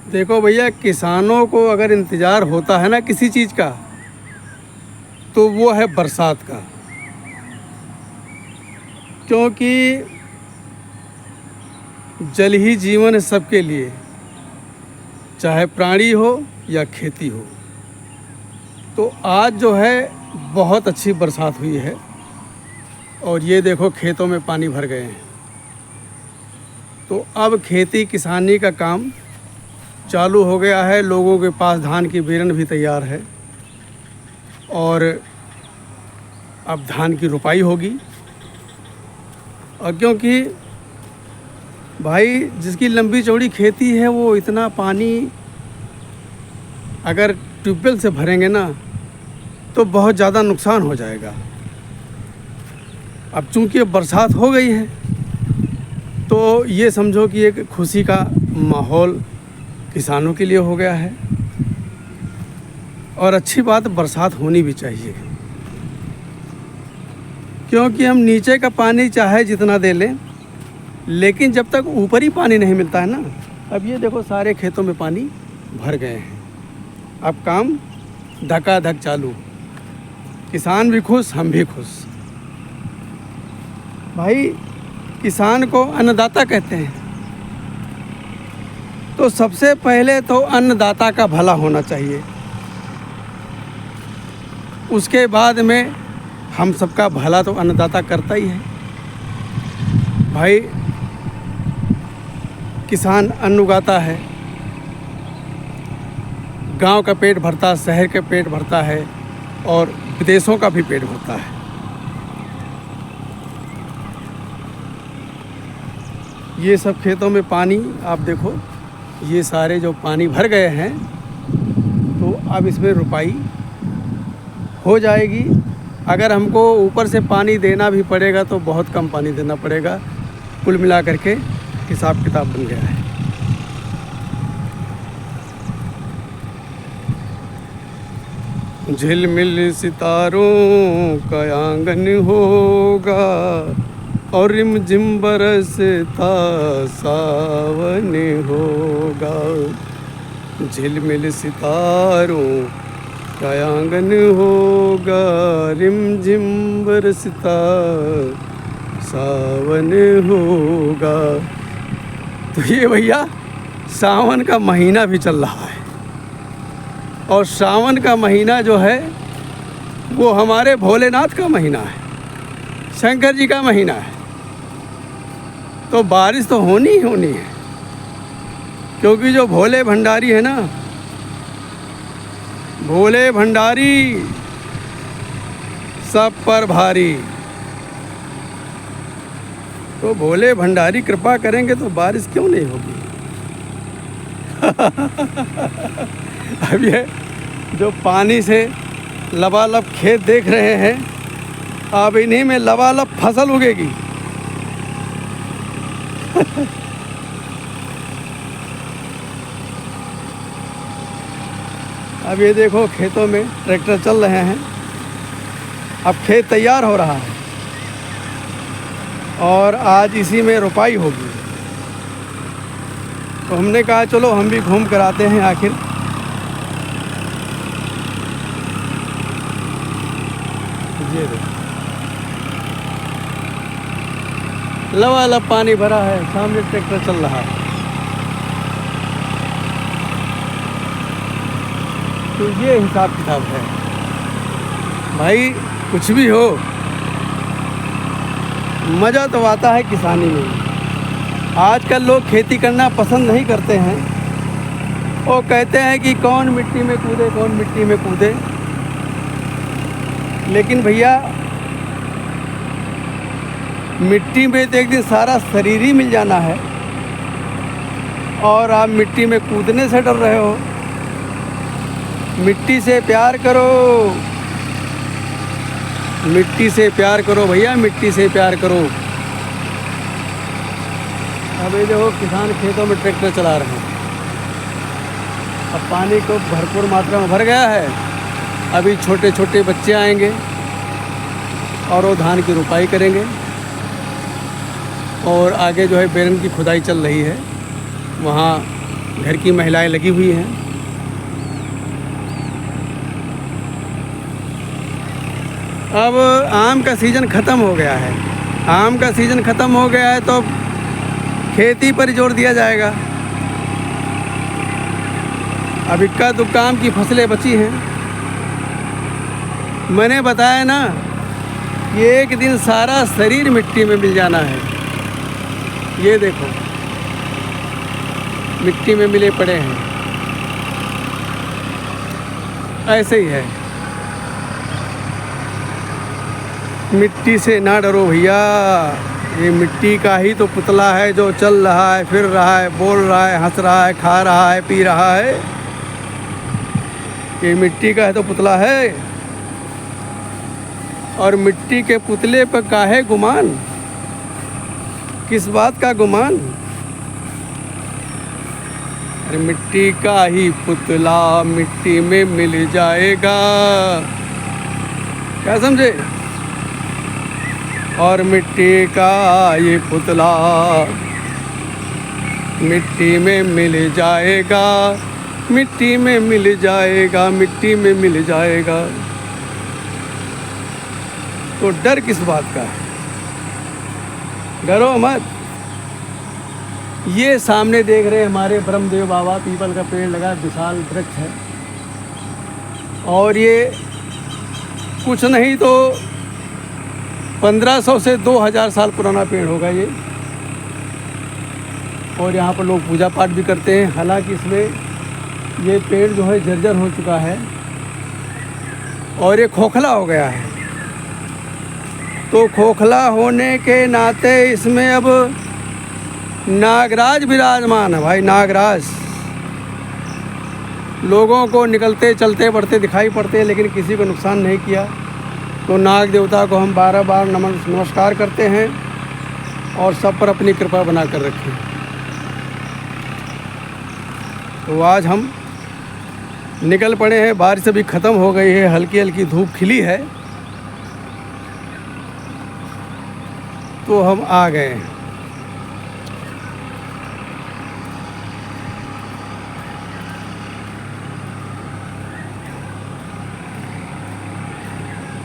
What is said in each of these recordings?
देखो भैया, किसानों को अगर इंतज़ार होता है ना किसी चीज़ का, तो वो है बरसात का। क्योंकि जल ही जीवन है सबके लिए, चाहे प्राणी हो या खेती हो। तो आज जो है बहुत अच्छी बरसात हुई है और ये देखो खेतों में पानी भर गए हैं। तो अब खेती किसानी का काम चालू हो गया है। लोगों के पास धान की बेरन भी तैयार है और अब धान की रुपाई होगी। और क्योंकि भाई जिसकी लंबी चौड़ी खेती है वो इतना पानी अगर ट्यूबवेल से भरेंगे ना तो बहुत ज़्यादा नुकसान हो जाएगा। अब चूंकि बरसात हो गई है तो ये समझो कि एक खुशी का माहौल किसानों के लिए हो गया है। और अच्छी बात, बरसात होनी भी चाहिए, क्योंकि हम नीचे का पानी चाहे जितना दे लें, लेकिन जब तक ऊपर ही पानी नहीं मिलता है ना। अब ये देखो सारे खेतों में पानी भर गए हैं। अब काम धकाधक चालू, किसान भी खुश, हम भी खुश। भाई किसान को अन्नदाता कहते हैं, तो सबसे पहले तो अन्नदाता का भला होना चाहिए, उसके बाद में हम सबका भला तो अन्नदाता करता ही है। भाई किसान अन्न उगाता है, गांव का पेट भरता है, शहर का पेट भरता है और विदेशों का भी पेट भरता है। ये सब खेतों में पानी आप देखो, ये सारे जो पानी भर गए हैं, तो अब इसमें रुपाई हो जाएगी। अगर हमको ऊपर से पानी देना भी पड़ेगा तो बहुत कम पानी देना पड़ेगा। कुल मिला करके हिसाब किताब बन गया है। झिलमिल सितारों का आंगन होगा और रिमझिम बरसता सावन होगा। झिलमिल सितारों का आंगन होगा, रिमझिम बरसता सावन होगा। तो ये भैया सावन का महीना भी चल रहा है और सावन का महीना जो है वो हमारे भोलेनाथ का महीना है, शंकर जी का महीना है। तो बारिश तो होनी ही होनी है, क्योंकि जो भोले भंडारी है ना, भोले भंडारी सब पर भारी। तो भोले भंडारी कृपा करेंगे तो बारिश क्यों नहीं होगी। अब ये जो पानी से लबालब खेत देख रहे हैं, अब इन्हीं में लबालब फसल उगेगी। अब ये देखो खेतों में ट्रैक्टर चल रहे हैं, अब खेत तैयार हो रहा है और आज इसी में रुपाई होगी। तो हमने कहा चलो हम भी घूम कर आते हैं आखिर। ये देखो लबालब पानी भरा है, सामने ट्रैक्टर चल रहा है। तो ये हिसाब किताब है भाई। कुछ भी हो, मज़ा तो आता है किसानी में। आजकल लोग खेती करना पसंद नहीं करते हैं, वो कहते हैं कि कौन मिट्टी में कूदे, कौन मिट्टी में कूदे। लेकिन भैया मिट्टी में तो एक दिन सारा शरीर ही मिल जाना है और आप मिट्टी में कूदने से डर रहे हो। मिट्टी से प्यार करो, मिट्टी से प्यार करो भैया, मिट्टी से प्यार करो। अब ये देखो किसान खेतों में ट्रैक्टर चला रहे हैं। अब पानी को भरपूर मात्रा में भर गया है। अभी छोटे छोटे बच्चे आएंगे और वो धान की रुपाई करेंगे और आगे जो है बेरन की खुदाई चल रही है, वहाँ घर की महिलाएं लगी हुई हैं। अब आम का सीज़न ख़त्म हो गया है। आम का सीज़न ख़त्म हो गया है तो खेती पर जोर दिया जाएगा। अब इक्का दुक्का आम की फसलें बची हैं। मैंने बताया ना, ये एक दिन सारा शरीर मिट्टी में मिल जाना है। ये देखो, मिट्टी में मिले पड़े हैं। ऐसे ही है, मिट्टी से ना डरो भैया। ये मिट्टी का ही तो पुतला है जो चल रहा है, फिर रहा है, बोल रहा है, हंस रहा है, खा रहा है, पी रहा है। ये मिट्टी का है तो पुतला है। और मिट्टी के पुतले पर काहे गुमान? किस बात का गुमान? अरे मिट्टी का ही पुतला मिट्टी में मिल जाएगा, क्या समझे? और मिट्टी का ये पुतला मिट्टी में मिल जाएगा, मिट्टी में मिल जाएगा, मिट्टी में मिल जाएगा। तो डर किस बात का है? डरो मत। ये सामने देख रहे हैं हमारे ब्रह्मदेव बाबा, पीपल का पेड़ लगा, विशाल वृक्ष है। और ये कुछ नहीं तो 1500 से 2000 साल पुराना पेड़ होगा ये। और यहाँ पर लोग पूजा पाठ भी करते हैं। हालांकि इसमें ये पेड़ जो है जर्जर हो चुका है और ये खोखला हो गया है। तो खोखला होने के नाते इसमें अब नागराज विराजमान है भाई, नागराज। लोगों को निकलते चलते बढ़ते दिखाई पड़ते हैं, लेकिन किसी को नुकसान नहीं किया। तो नाग देवता को हम बार बार नमस्कार करते हैं और सब पर अपनी कृपा बना कर रखें। तो आज हम निकल पड़े हैं। बारिश अभी ख़त्म हो गई है, हल्की हल्की धूप खिली है, तो हम आ गए।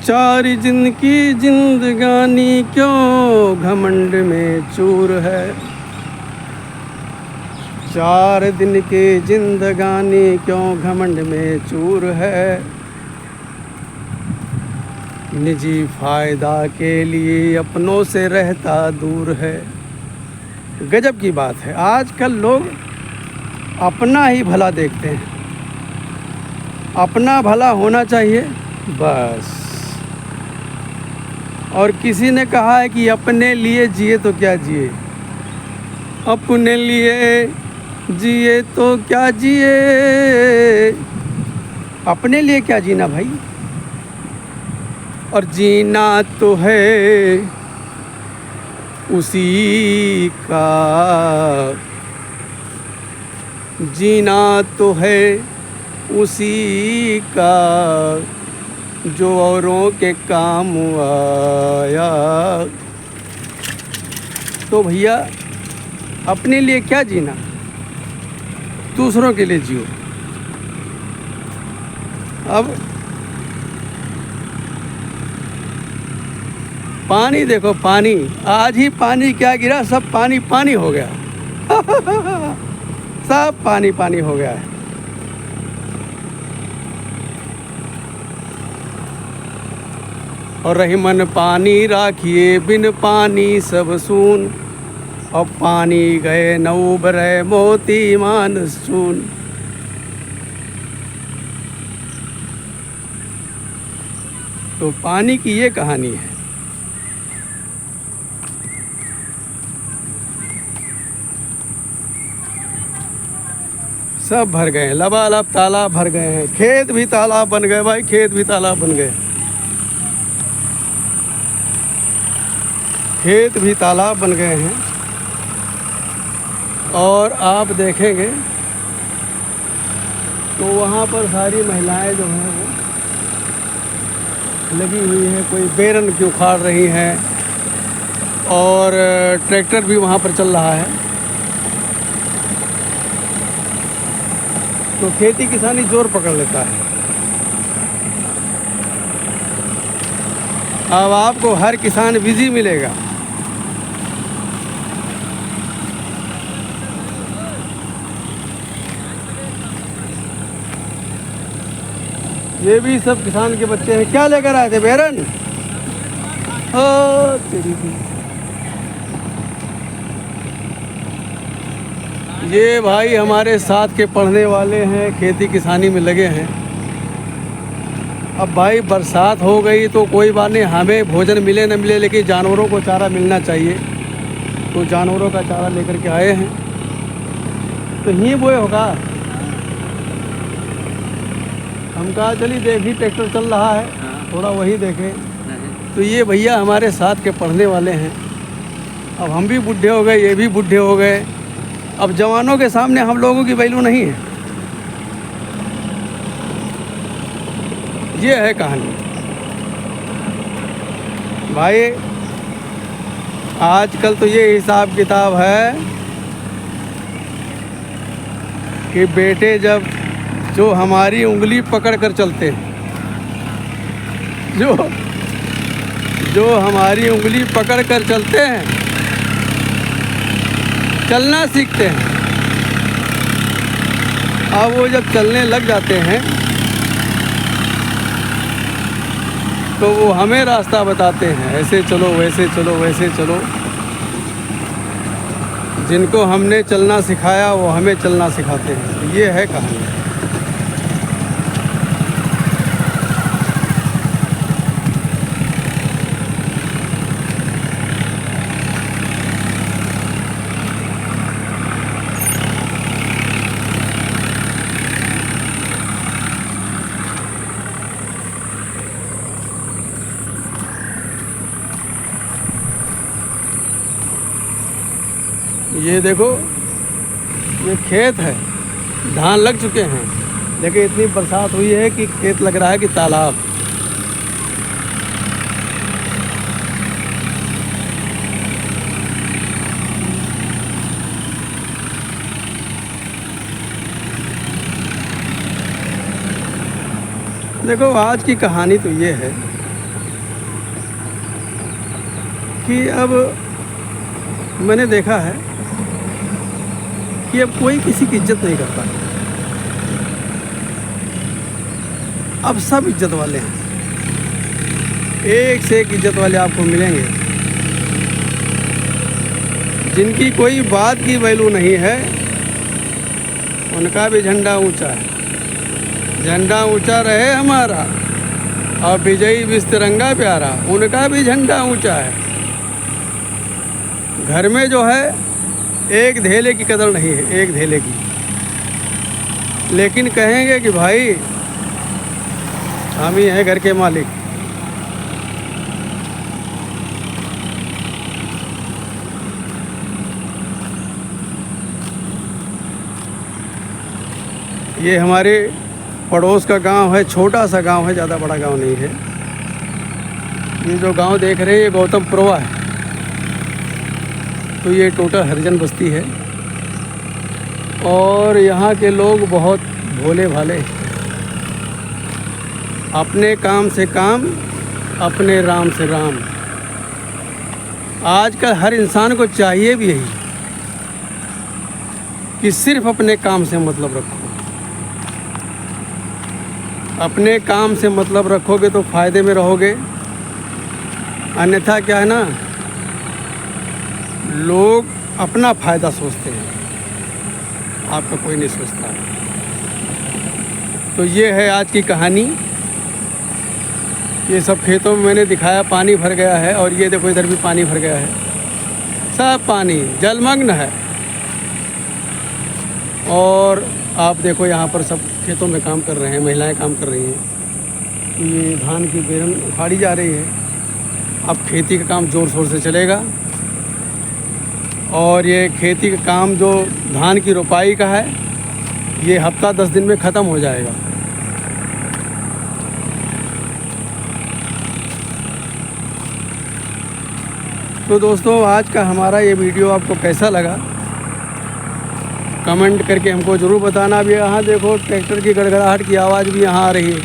चार दिन की जिंदगानी क्यों घमंड में चूर है। 4 दिन की जिंदगानी क्यों घमंड में चूर है। निजी फायदा के लिए अपनों से रहता दूर है। गजब की बात है, आजकल लोग अपना ही भला देखते हैं। अपना भला होना चाहिए बस। और किसी ने कहा है कि अपने लिए जिए तो क्या जिए, अपने लिए जिए तो क्या जिए। अपने लिए क्या जीना भाई। और जीना तो है उसी का, जीना तो है उसी का जो औरों के काम आया। तो भैया अपने लिए क्या जीना, दूसरों के लिए जियो। अब पानी देखो, पानी आज ही पानी क्या गिरा, सब पानी पानी हो गया। सब पानी पानी हो गया है। और रही मन पानी राखिए, बिन पानी सब सून। अब पानी गए न उबरे मोती मानस चून। तो पानी की ये कहानी है। सब भर गए, लबालब तालाब भर गए हैं। खेत भी तालाब बन गए भाई, खेत भी तालाब बन गए। खेत भी तालाब बन गए हैं। और आप देखेंगे तो वहाँ पर सारी महिलाएं जो हैं वो लगी हुई हैं। कोई बेरन की उखाड़ रही हैं और ट्रैक्टर भी वहाँ पर चल रहा है। तो खेती किसानी जोर पकड़ लेता है। अब आपको हर किसान बिजी मिलेगा। ये भी सब किसान के बच्चे हैं। क्या लेकर आए थे बेरन? तेरी भी। ये भाई हमारे साथ के पढ़ने वाले हैं, खेती किसानी में लगे हैं। अब भाई बरसात हो गई तो कोई बात नहीं, हमें भोजन मिले न मिले, लेकिन जानवरों को चारा मिलना चाहिए। तो जानवरों का चारा लेकर के आए हैं। तो ही बोए होगा। हम कहा चलिए देखिए ट्रैक्टर चल रहा है, थोड़ा वही देखें। तो ये भैया हमारे साथ के पढ़ने वाले हैं। अब हम भी बूढ़े हो गए, ये भी बूढ़े हो गए। अब जवानों के सामने हम लोगों की वैल्यू नहीं है। ये है कहानी भाई। आजकल तो ये हिसाब किताब है कि बेटे जब जो हमारी उंगली पकड़ कर चलते हैं, जो हमारी उंगली पकड़ कर चलते हैं, चलना सीखते हैं। अब वो जब चलने लग जाते हैं तो वो हमें रास्ता बताते हैं, ऐसे चलो वैसे चलो वैसे चलो। जिनको हमने चलना सिखाया वो हमें चलना सिखाते हैं। ये है कहानी। ये देखो, ये खेत है, धान लग चुके हैं, लेकिन इतनी बरसात हुई है कि खेत लग रहा है कि तालाब। देखो आज की कहानी तो ये है कि अब मैंने देखा है कि अब कोई किसी की इज्जत नहीं करता। अब सब इज्जत वाले हैं, एक से एक इज्जत वाले आपको मिलेंगे। जिनकी कोई बात की वैल्यू नहीं है, उनका भी झंडा ऊंचा है। झंडा ऊंचा रहे हमारा और विजयी विश्व तिरंगा प्यारा, उनका भी झंडा ऊंचा है। घर में जो है एक धेले की कदर नहीं है, एक धेले की। लेकिन कहेंगे कि भाई हम ही हैं घर के मालिक। ये हमारे पड़ोस का गांव है, छोटा सा गांव है, ज़्यादा बड़ा गांव नहीं है। ये जो गांव देख रहे हैं ये गौतमपुरवा है। तो ये टोटल हरिजन बस्ती है और यहाँ के लोग बहुत भोले भाले, अपने काम से काम, अपने राम से राम। आजकल हर इंसान को चाहिए भी यही कि सिर्फ अपने काम से मतलब रखो। अपने काम से मतलब रखोगे तो फ़ायदे में रहोगे, अन्यथा क्या है ना, लोग अपना फ़ायदा सोचते हैं, आपका कोई नहीं सोचता। तो ये है आज की कहानी। ये सब खेतों में मैंने दिखाया, पानी भर गया है। और ये देखो इधर भी पानी भर गया है, सब पानी जलमग्न है। और आप देखो यहाँ पर सब खेतों में काम कर रहे हैं, महिलाएं काम कर रही हैं। ये धान की बेरन उखाड़ी जा रही है। अब खेती का काम ज़ोर शोर से चलेगा। और ये खेती का काम जो धान की रोपाई का है, ये हफ्ता 10 दिन में ख़त्म हो जाएगा। तो दोस्तों आज का हमारा ये वीडियो आपको कैसा लगा कमेंट करके हमको ज़रूर बताना। अब यहाँ देखो ट्रैक्टर की गड़गड़ाहट की आवाज़ भी यहाँ आ रही है।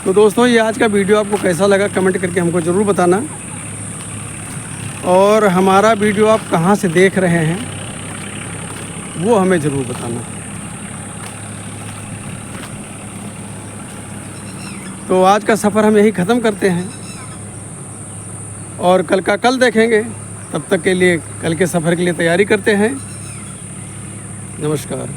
तो दोस्तों ये आज का वीडियो आपको कैसा लगा कमेंट करके हमको ज़रूर बताना, और हमारा वीडियो आप कहाँ से देख रहे हैं वो हमें ज़रूर बताना। तो आज का सफ़र हम यही ख़त्म करते हैं और कल का कल देखेंगे। तब तक के लिए कल के सफ़र के लिए तैयारी करते हैं। नमस्कार।